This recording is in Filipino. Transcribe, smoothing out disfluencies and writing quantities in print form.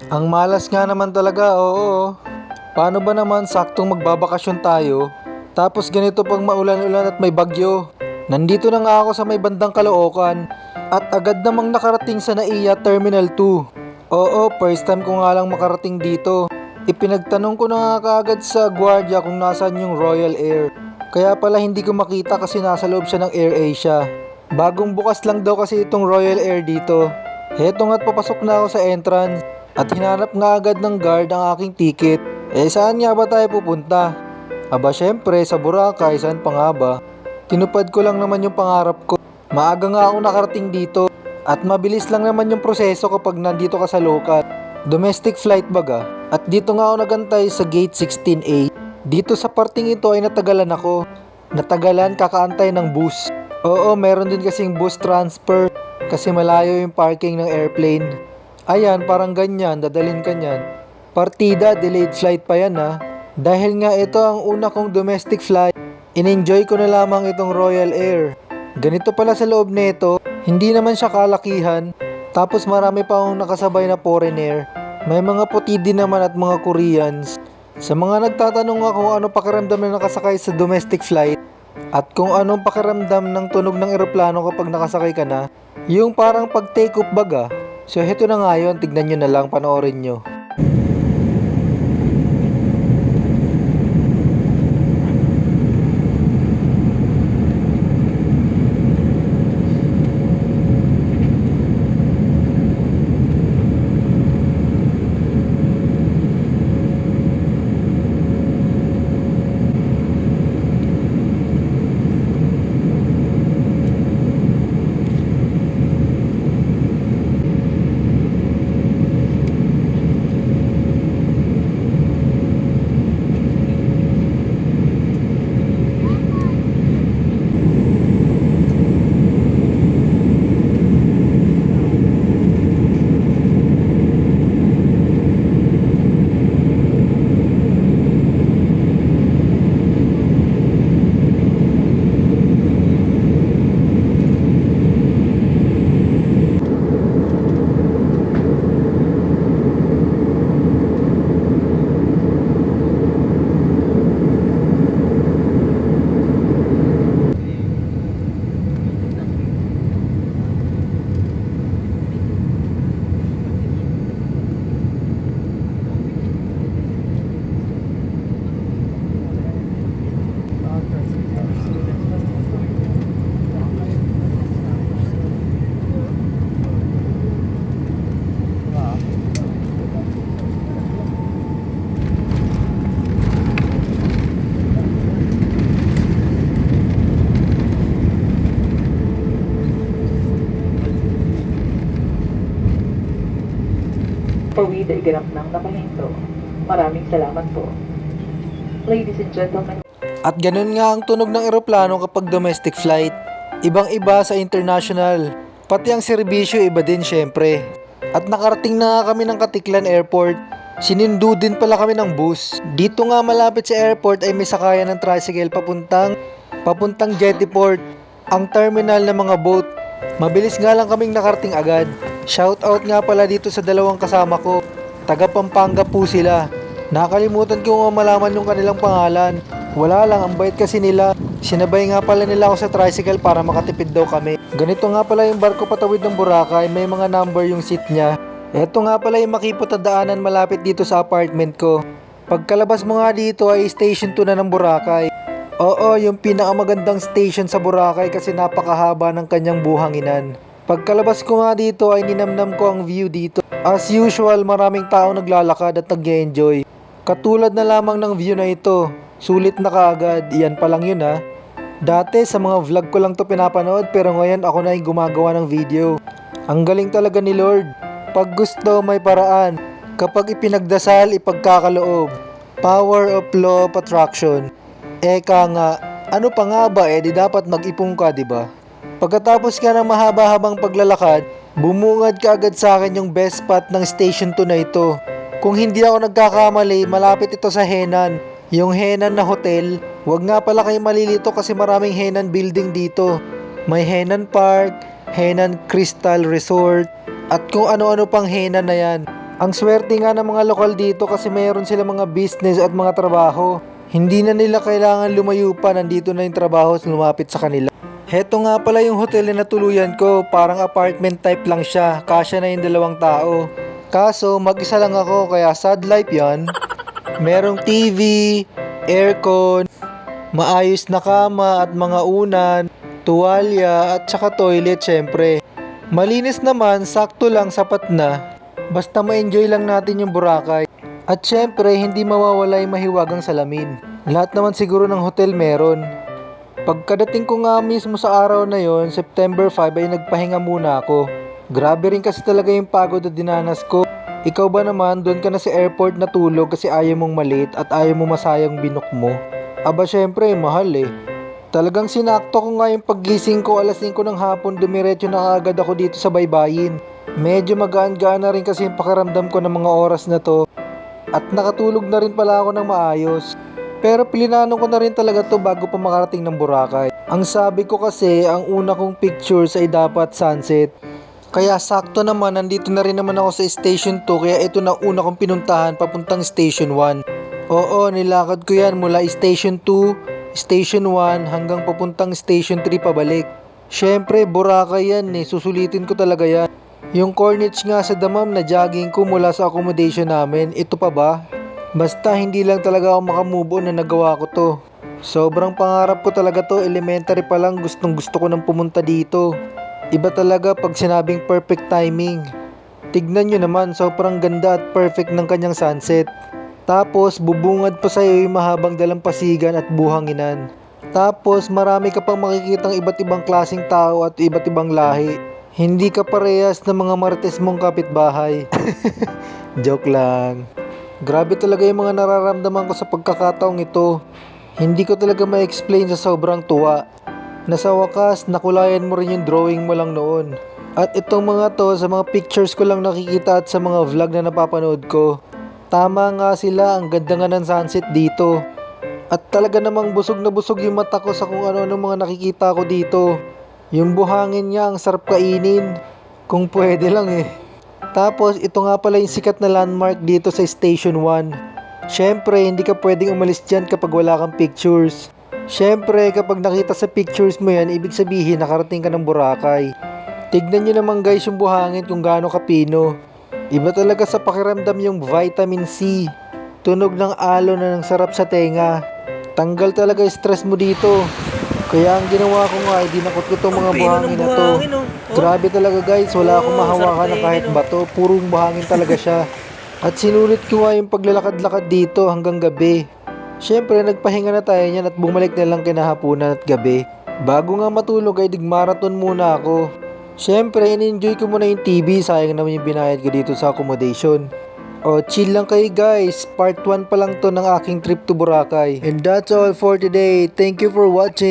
Ang malas nga naman talaga, oo. Paano ba naman saktong magbabakasyon tayo? Tapos ganito pag maulan-ulan at may bagyo. Nandito na nga ako sa may bandang Caloocan at agad namang nakarating sa NAIA Terminal 2. Oo, first time ko nga lang makarating dito. Ipinagtanong ko na nga kaagad sa gwardiya kung nasaan yung Royal Air. Kaya pala hindi ko makita kasi nasa loob siya ng AirAsia. Bagong bukas lang daw kasi itong Royal Air dito. Heto nga't papasok na ako sa entrance at hinanap nga agad ng guard ang aking ticket. Saan nga ba tayo pupunta? Aba syempre sa Boracay, saan pa nga ba? Tinupad ko lang naman yung pangarap ko. Maaga nga ako nakarating dito at mabilis lang naman yung proseso kapag nandito ka sa local. Domestic flight baga. At dito nga ako nagantay sa gate 16A. Dito sa parting ito ay natagalan ako. Natagalan kakaantay ng bus. Oo, meron din kasing bus transfer kasi malayo yung parking ng airplane. Ayan, parang ganyan, dadalhin ka niyan. Partida, delayed flight pa yan ha. Dahil nga ito ang una kong domestic flight, in-enjoy ko na lamang itong Royal Air. Ganito pala sa loob nito, hindi naman siya kalakihan, tapos marami pa akong nakasabay na foreigner. May mga puti din naman at mga Koreans. Sa mga nagtatanong nga kung ano pakiramdam na nakasakay sa domestic flight, at kung anong pakiramdam ng tunog ng eroplano kapag nakasakay ka na, yung parang pag take off baga. So heto na nga yun, tignan nyo na lang, panoorin nyo. Pawida iganap ng nakahinto. Maraming salamat po. Ladies and gentlemen, At ganun nga ang tunog ng eroplano kapag domestic flight. Ibang-iba sa international. Pati ang serbisyo iba din syempre. At nakarating na nga kami ng Katiklan Airport. Sinundo din pala kami ng bus. Dito nga malapit sa airport ay may sakayan ng tricycle papuntang Jettyport, ang terminal ng mga boat. Mabilis nga lang kaming nakarating agad. Shoutout nga pala dito sa dalawang kasama ko. Taga Pampanga po sila. Nakalimutan ko nga malaman yung kanilang pangalan. Wala lang, ang bait kasi nila. Sinabay nga pala nila ako sa tricycle para makatipid daw kami. Ganito nga pala yung barko patawid ng Boracay, may mga number yung seat niya. Eto nga pala yung makipot na daanan malapit dito sa apartment ko. Pagkalabas mo nga dito ay station 2 na ng Boracay. Oo, yung pinakamagandang station sa Boracay kasi napakahaba ng kanyang buhanginan. Pagkalabas ko nga dito ay ninamnam ko ang view dito. As usual, maraming tao naglalakad at nag-enjoy. Katulad na lamang ng view na ito. Sulit na kaagad, iyan pa lang yun ha. Dati sa mga vlog ko lang to pinapanood pero ngayon ako na yung gumagawa ng video. Ang galing talaga ni Lord. Pag gusto may paraan. Kapag ipinagdasal, ipagkakaloob. Power of law of attraction. Eka nga, ano pa nga ba di dapat mag-ipon ka, diba? Pagkatapos ka ng mahaba-habang paglalakad, bumungad ka agad sa akin yung best spot ng station 2 na ito. Kung hindi ako nagkakamali, malapit ito sa Henan. Yung Henan na hotel, wag nga pala kayo malilito kasi maraming Henan building dito. May Henan Park, Henan Crystal Resort, at kung ano-ano pang Henan na yan. Ang swerte nga ng mga lokal dito kasi mayroon sila mga business at mga trabaho. Hindi na nila kailangan lumayo pa, nandito na yung trabaho at lumapit sa kanila. Heto nga pala yung hotel na natuluyan ko, parang apartment type lang siya, kasya na yung 2 tao. Kaso mag-isa lang ako kaya sad life yan. Merong TV, aircon, maayos na kama at mga unan, tuwalya at saka toilet syempre. Malinis naman, sakto lang, sapat na. Basta ma-enjoy lang natin yung Boracay. At syempre, hindi mawawala yung mahiwagang salamin. Lahat naman siguro ng hotel meron. Pagkadating ko nga mismo sa araw na yon, September 5 ay nagpahinga muna ako. Grabe rin kasi talaga yung pagod na dinanas ko. Ikaw ba naman, doon ka na sa airport natulog kasi ayaw mong malit at ayaw mo masayang binok mo? Aba syempre, mahal eh. Talagang sinakto ko nga yung paggising ko, alas 5 ng hapon, dumiretso na agad ako dito sa baybayin. Medyo magaan-gaan na rin kasi yung pakiramdam ko ng mga oras na to. At nakatulog na rin pala ako ng maayos. Pero pilinano ko na rin talaga to bago pa makarating ng Boracay. Ang sabi ko kasi, ang una kong pictures ay dapat sunset. Kaya sakto naman, nandito na rin naman ako sa Station 2, kaya ito na una kong pinuntahan papuntang Station 1. Oo, nilakad ko yan mula Station 2, Station 1 hanggang papuntang Station 3 pabalik. Syempre, Boracay yan eh, susulitin ko talaga yan. Yung Corniche nga sa Damam na jogging ko mula sa accommodation namin, ito pa ba? Basta hindi lang talaga ako makamove on na nagawa ko to. Sobrang pangarap ko talaga to, elementary pa lang gustong gusto ko nang pumunta dito. Iba talaga pag sinabing perfect timing. Tignan nyo naman, sobrang ganda at perfect ng kanyang sunset. Tapos bubungad pa sa'yo yung mahabang dalampasigan at buhanginan. Tapos marami ka pang makikitang iba't ibang klaseng tao at iba't ibang lahi. Hindi ka parehas ng mga marites mong kapitbahay. Joke lang. Grabe talaga yung mga nararamdaman ko sa pagkakataong ito. Hindi ko talaga ma-explain sa sobrang tuwa. Na sa wakas, nakulayan mo rin yung drawing mo lang noon. At itong mga to, sa mga pictures ko lang nakikita at sa mga vlog na napapanood ko. Tama nga sila, ang ganda nga ng sunset dito. At talaga namang busog na busog yung mata ko sa kung ano-ano mga nakikita ko dito. Yung buhangin niya, ang sarap kainin. Kung pwede lang eh. Tapos, ito nga pala yung sikat na landmark dito sa Station 1. Syempre, hindi ka pwedeng umalis dyan kapag wala kang pictures. Syempre, kapag nakita sa pictures mo yan, ibig sabihin nakarating ka ng Boracay. Tignan nyo naman guys yung buhangin kung gaano kapino. Iba talaga sa pakiramdam yung vitamin C. Tunog ng alon na ng sarap sa tenga. Tanggal talaga yung stress mo dito. Kaya ang ginawa ko nga, dinakot ko itong mga buhangin na to. Grabe talaga guys, wala akong mahawakan na kahit bato. Purong buhangin talaga siya. At sinulit ko nga yung paglalakad-lakad dito hanggang gabi. Syempre, nagpahinga na tayo niyan at bumalik na lang kinahapunan at gabi. Bago nga matulog ay marathon muna ako. Syempre, in-enjoy ko muna yung TV, sayang naman yung binayad ko dito sa accommodation. O, chill lang kayo guys, part 1 pa lang to ng aking trip to Boracay. And that's all for today. Thank you for watching.